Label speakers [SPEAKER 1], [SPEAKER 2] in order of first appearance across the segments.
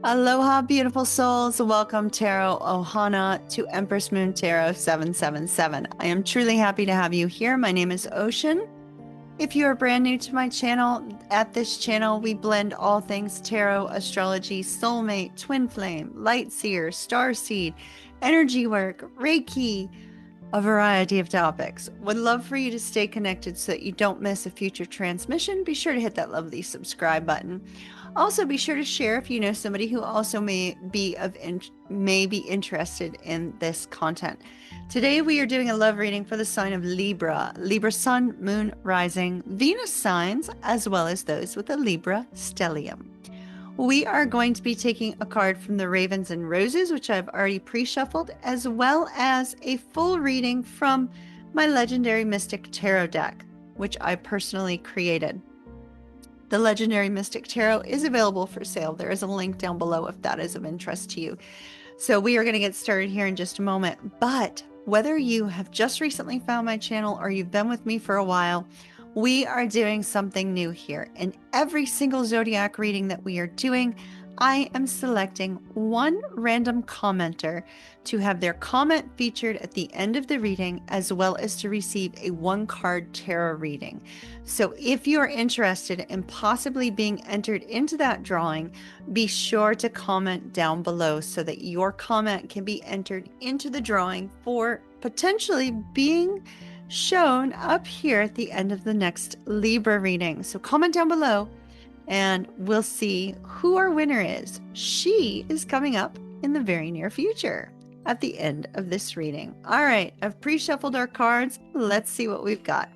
[SPEAKER 1] Aloha, beautiful souls. Welcome, Tarot Ohana, to Empress Moon Tarot 777. I am truly happy to have you here. My name is Ocean. If you are brand new to my channel, at this channel, we blend all things tarot, astrology, soulmate, twin flame, light seer, starseed, energy work, Reiki, a variety of topics. Would love for you to stay connected so that you don't miss a future transmission. Be sure to hit that lovely subscribe button. Also, be sure to share if you know somebody who also may be interested in this content. Today we are doing a love reading for the sign of Libra, Libra Sun, Moon, Rising, Venus signs, as well as those with a Libra stellium. We are going to be taking a card from the Ravens and Roses, which I've already pre-shuffled, as well as a full reading from my Legendary Mystic Tarot deck, which I personally created. The Legendary Mystic Tarot is available for sale. There is a link down below if that is of interest to you. So we are going to get started here in just a moment. But whether you have just recently found my channel or you've been with me for a while, we are doing something new here. In every single zodiac reading that we are doing, I am selecting one random commenter to have their comment featured at the end of the reading, as well as to receive a one-card tarot reading. So if you're interested in possibly being entered into that drawing, be sure to comment down below so that your comment can be entered into the drawing for potentially being shown up here at the end of the next Libra reading. So comment down below and we'll see who our winner is. She is coming up in the very near future at the end of this reading. All right, I've pre-shuffled our cards. Let's see what we've got.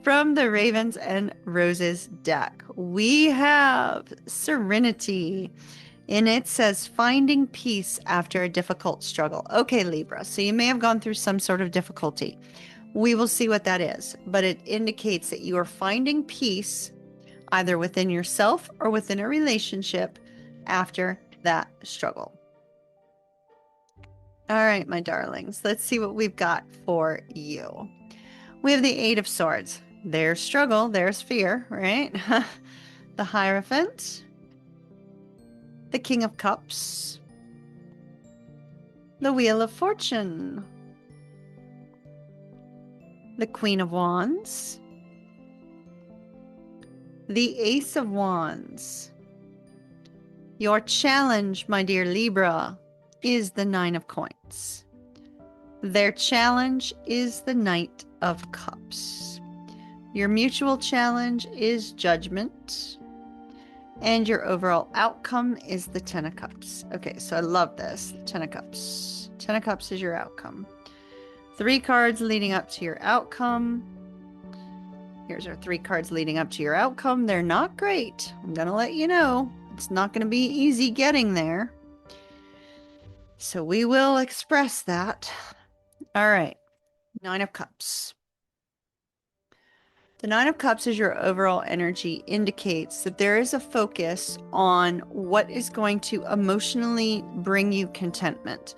[SPEAKER 1] From the Ravens and Roses deck, we have Serenity, and it says finding peace after a difficult struggle. Okay, Libra, so you may have gone through some sort of difficulty. We will see what that is, but it indicates that you are finding peace either within yourself or within a relationship after that struggle. All right, my darlings, let's see what we've got for you. We have the Eight of Swords. There's struggle, there's fear, right? The Hierophant, the King of Cups, the Wheel of Fortune, the Queen of Wands, the Ace of Wands. Your challenge, my dear Libra, is the Nine of Coins. Their challenge is the Knight of Cups. Your mutual challenge is Judgment. And your overall outcome is the Ten of Cups. Okay, so I love this. Ten of Cups. Ten of Cups is your outcome. 3 cards leading up to your outcome. Here's our 3 cards leading up to your outcome. They're not great. I'm going to let you know. It's not going to be easy getting there. So we will express that. All right. 9 of Cups. The Nine of Cups is your overall energy, indicates that there is a focus on what is going to emotionally bring you contentment.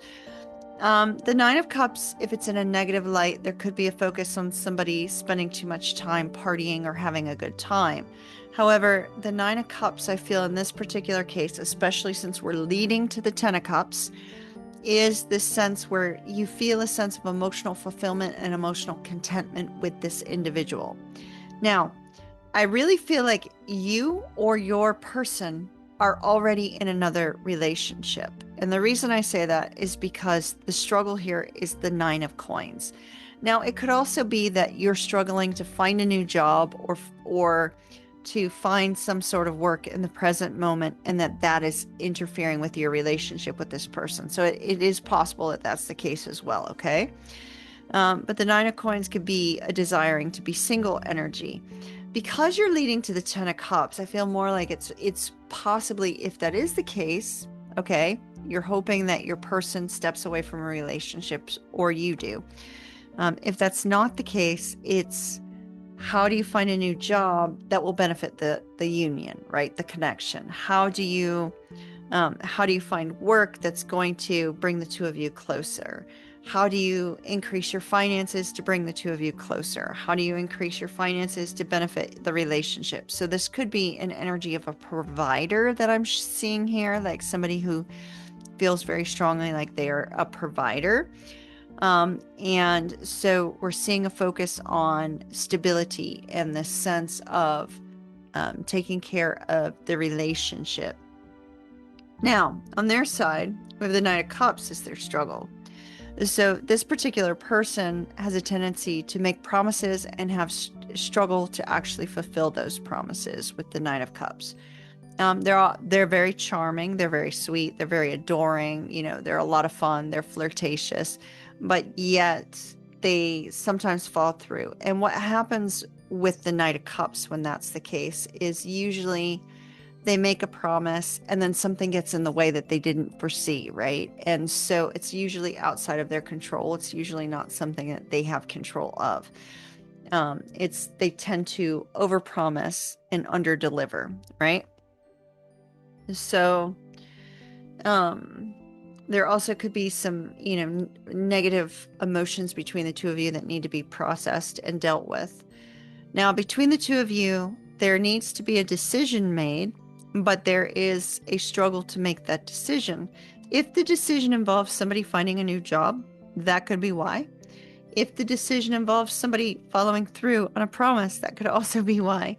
[SPEAKER 1] The Nine of Cups, if it's in a negative light, there could be a focus on somebody spending too much time partying or having a good time. However, the Nine of Cups, I feel in this particular case, especially since we're leading to the Ten of Cups, is this sense where you feel a sense of emotional fulfillment and emotional contentment with this individual. Now, I really feel like you or your person are already in another relationship. And the reason I say that is because the struggle here is the Nine of Coins. Now, it could also be that you're struggling to find a new job or to find some sort of work in the present moment, and that is interfering with your relationship with this person. So it is possible that that's the case as well, okay? But the Nine of Coins could be a desiring to be single energy. Because you're leading to the Ten of Cups, I feel more like it's possibly, if that is the case, okay, you're hoping that your person steps away from a relationship or you do. If that's not the case, it's how do you find a new job that will benefit the union, right? The connection. How do you find work that's going to bring the two of you closer? How do you increase your finances to bring the two of you closer? How do you increase your finances to benefit the relationship? So this could be an energy of a provider that I'm seeing here, like somebody who feels very strongly like they are a provider. And so we're seeing a focus on stability and the sense of taking care of the relationship. Now, on their side, we have the Knight of Cups as their struggle. So this particular person has a tendency to make promises and have struggle to actually fulfill those promises with the Knight of Cups. They're very charming, they're very sweet, they're very adoring, they're a lot of fun, they're flirtatious, but yet they sometimes fall through. And what happens with the Knight of Cups when that's the case is usually they make a promise and then something gets in the way that they didn't foresee, right? And so it's usually outside of their control. It's usually not something that they have control of. They tend to overpromise and underdeliver, right? So there also could be some, negative emotions between the two of you that need to be processed and dealt with. Now, between the two of you, there needs to be a decision made, but there is a struggle to make that decision. If the decision involves somebody finding a new job, that could be why. If the decision involves somebody following through on a promise, that could also be why.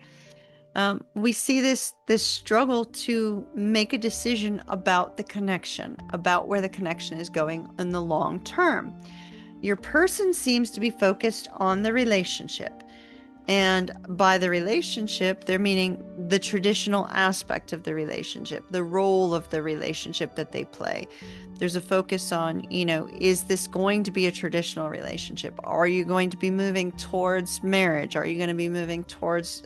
[SPEAKER 1] We see this struggle to make a decision about the connection, about where the connection is going in the long term. Your person seems to be focused on the relationship. And by the relationship, they're meaning the traditional aspect of the relationship, the role of the relationship that they play. There's a focus on, is this going to be a traditional relationship? Are you going to be moving towards marriage? Are you going to be moving towards,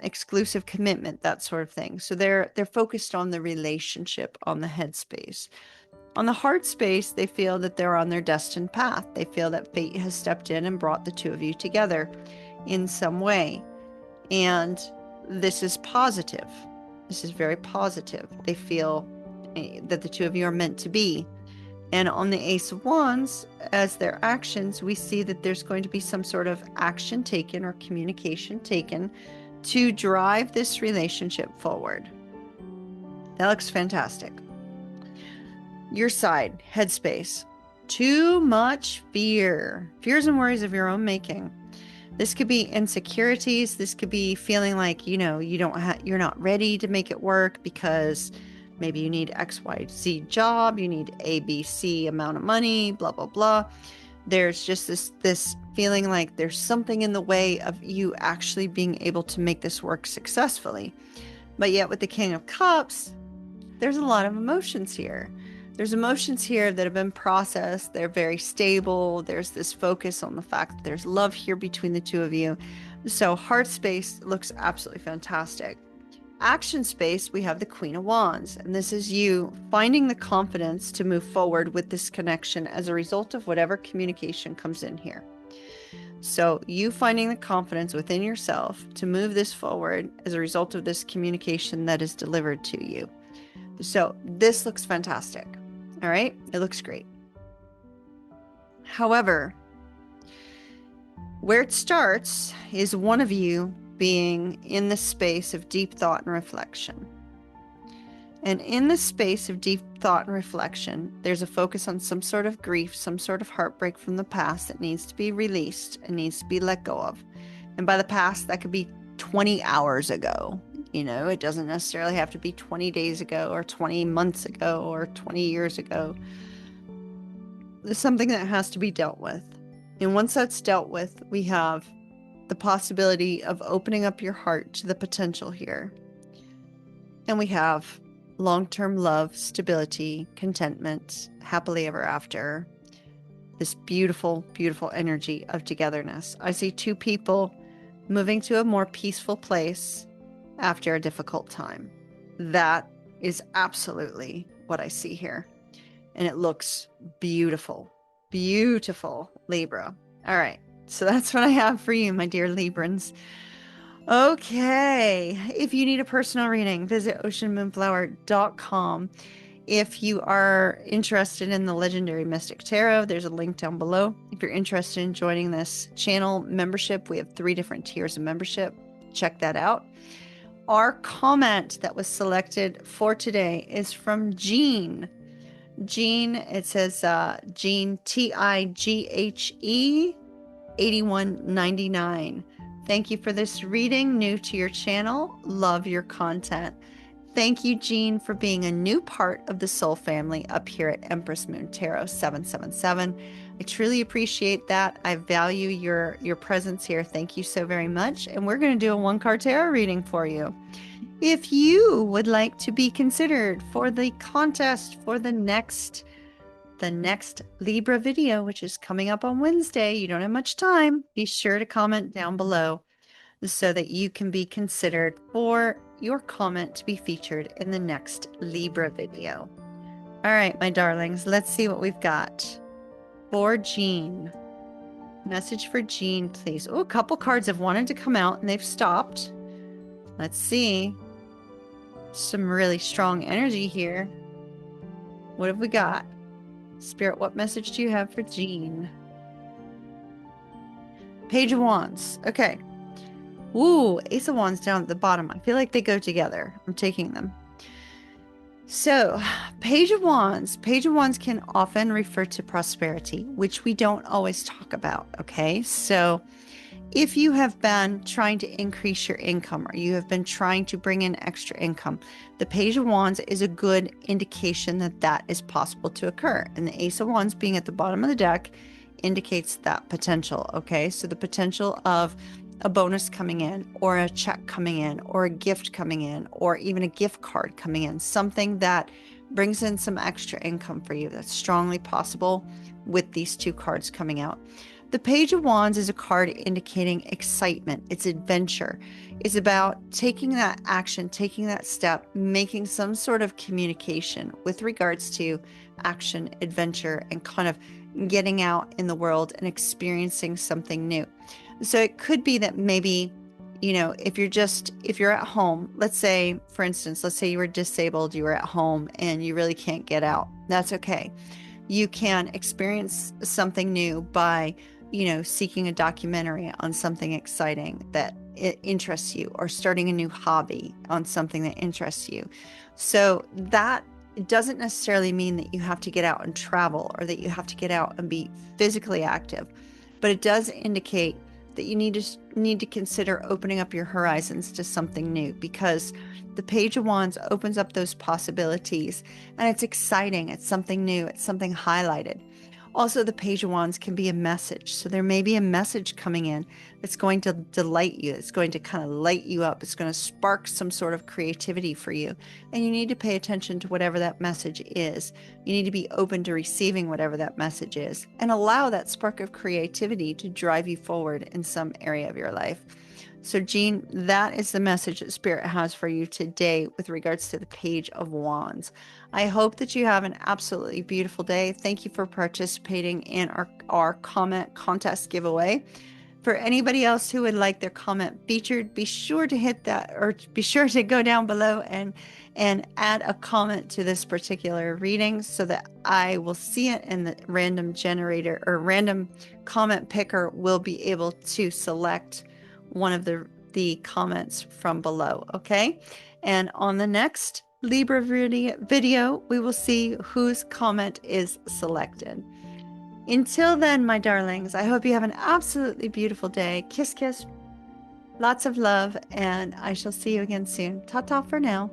[SPEAKER 1] exclusive commitment, that sort of thing? So they're focused on the relationship, on the headspace. On the heart space, they feel that they're on their destined path. They feel that fate has stepped in and brought the two of you together in some way. And this is positive. This is very positive. They feel that the two of you are meant to be. And on the Ace of Wands, as their actions, we see that there's going to be some sort of action taken or communication taken to drive this relationship forward. That looks fantastic. Your side, headspace. Too much fear. Fears and worries of your own making. This could be insecurities. This could be feeling like, you're not ready to make it work because maybe you need XYZ job, you need ABC amount of money, blah, blah, blah. There's just this feeling like there's something in the way of you actually being able to make this work successfully. But yet with the King of Cups, there's a lot of emotions here. There's emotions here that have been processed. They're very stable. There's this focus on the fact that there's love here between the two of you. So heart space looks absolutely fantastic. Action space, we have the Queen of Wands, and this is you finding the confidence to move forward with this connection as a result of whatever communication comes in here. So you finding the confidence within yourself to move this forward as a result of this communication that is delivered to you. So this looks fantastic. All right, it looks great. However, where it starts is one of you being in the space of deep thought and reflection. And in the space of deep thought and reflection, there's a focus on some sort of grief, some sort of heartbreak from the past that needs to be released and needs to be let go of. And by the past, that could be 20 hours ago. It doesn't necessarily have to be 20 days ago or 20 months ago or 20 years ago. There's something that has to be dealt with. And once that's dealt with, we have the possibility of opening up your heart to the potential here. And we have long-term love, stability, contentment, happily ever after. This beautiful, beautiful energy of togetherness. I see two people moving to a more peaceful place after a difficult time. That is absolutely what I see here. And it looks beautiful. Beautiful, Libra. All right. So that's what I have for you, my dear Librans. Okay. If you need a personal reading, visit oceanmoonflower.com. If you are interested in the Legendary Mystic Tarot, there's a link down below. If you're interested in joining this channel membership, we have 3 different tiers of membership. Check that out. Our comment that was selected for today is from Jean. Jean, it says Jean, TIGHE 8199. Thank you for this reading. New to your channel. Love your content. Thank you, Jean, for being a new part of the soul family up here at Empress Moon Tarot 777. I truly appreciate that. I value your presence here. Thank you so very much. And we're going to do a 1-card tarot reading for you. If you would like to be considered for the contest for the next Libra video, which is coming up on Wednesday, you don't have much time, be sure to comment down below so that you can be considered for your comment to be featured in the next Libra video. All right, my darlings, let's see what we've got for Jean. Message for Jean, please. Oh, a couple cards have wanted to come out and they've stopped. Let's see. Some really strong energy here. What have we got? Spirit, what message do you have for Jean? Page of Wands. Okay. Ooh, Ace of Wands down at the bottom. I feel like they go together. I'm taking them. So, Page of Wands. Page of Wands can often refer to prosperity, which we don't always talk about, okay? So, if you have been trying to increase your income or you have been trying to bring in extra income, the Page of Wands is a good indication that that is possible to occur. And the Ace of Wands being at the bottom of the deck indicates that potential, okay? So the potential of a bonus coming in or a check coming in or a gift coming in or even a gift card coming in, something that brings in some extra income for you. That's strongly possible with these 2 cards coming out. The Page of Wands is a card indicating excitement. It's adventure. It's about taking that action, taking that step, making some sort of communication with regards to action, adventure, and kind of getting out in the world and experiencing something new. So it could be that maybe, you know, if you're at home, let's say, for instance, let's say you were disabled, you were at home and you really can't get out. That's okay. You can experience something new by, you know, seeking a documentary on something exciting that it interests you or starting a new hobby on something that interests you. So that doesn't necessarily mean that you have to get out and travel or that you have to get out and be physically active, but it does indicate that you need to consider opening up your horizons to something new, because the Page of Wands opens up those possibilities and it's exciting. It's something new. It's something highlighted. Also, the Page of Wands can be a message. So there may be a message coming in that's going to delight you. It's going to kind of light you up. It's going to spark some sort of creativity for you. And you need to pay attention to whatever that message is. You need to be open to receiving whatever that message is and allow that spark of creativity to drive you forward in some area of your life. So, Jean, that is the message that Spirit has for you today with regards to the Page of Wands. I hope that you have an absolutely beautiful day. Thank you for participating in our comment contest giveaway. For anybody else who would like their comment featured, be sure to hit that, or be sure to go down below and add a comment to this particular reading so that I will see it, and the random generator or random comment picker will be able to select one of the comments from below. Okay. And on the next Libra video, we will see whose comment is selected. Until then, my darlings, I hope you have an absolutely beautiful day. Kiss, kiss, lots of love, and I shall see you again soon. Ta-ta for now.